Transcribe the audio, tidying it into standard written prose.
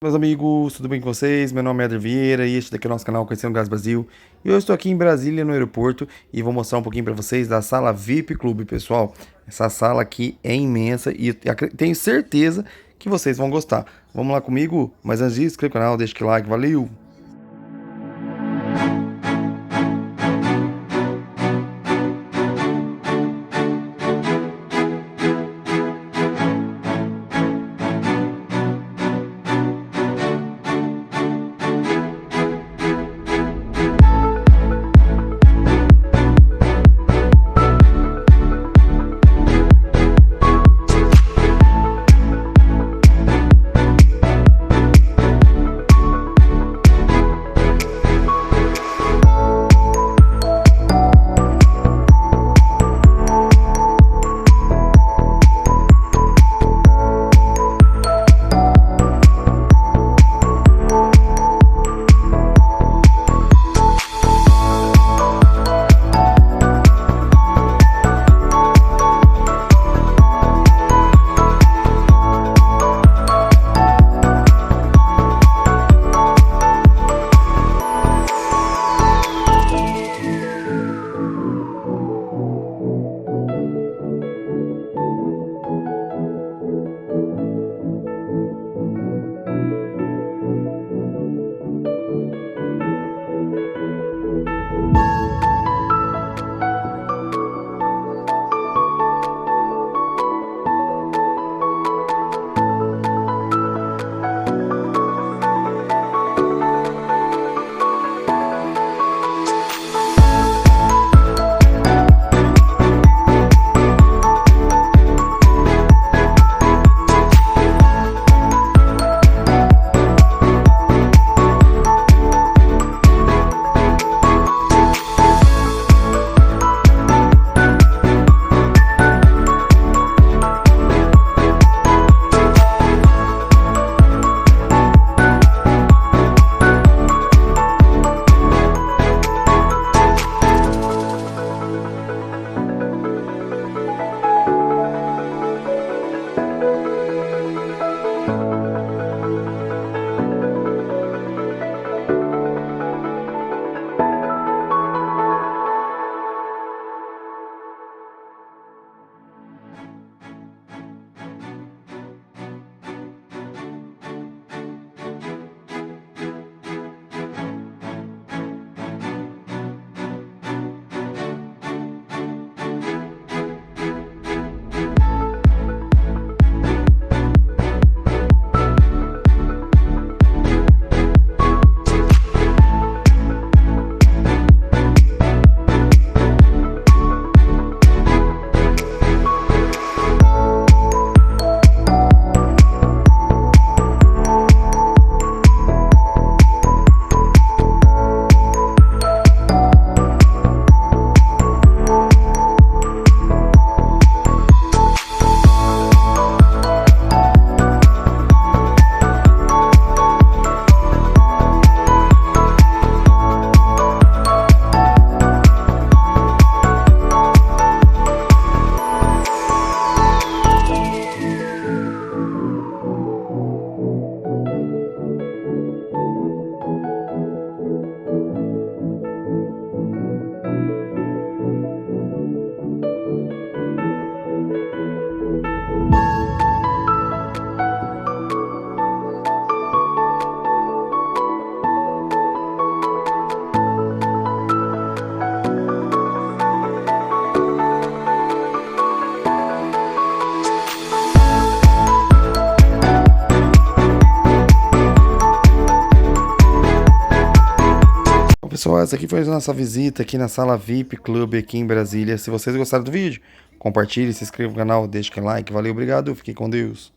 Meus amigos, tudo bem com vocês? Meu nome é Adler Vieira e este daqui é o nosso canal Conhecendo Gás Brasil. E eu estou aqui em Brasília, no aeroporto, e vou mostrar um pouquinho para vocês da sala VIP Clube, pessoal. Essa sala aqui é imensa e tenho certeza que vocês vão gostar. Vamos lá comigo? Mas antes disso, inscreva no canal, deixa o like, valeu! Pessoal, essa aqui foi a nossa visita aqui na sala VIP Club aqui em Brasília. Se vocês gostaram do vídeo, compartilhe, se inscreva no canal, deixe o like. Valeu, obrigado, fiquem com Deus.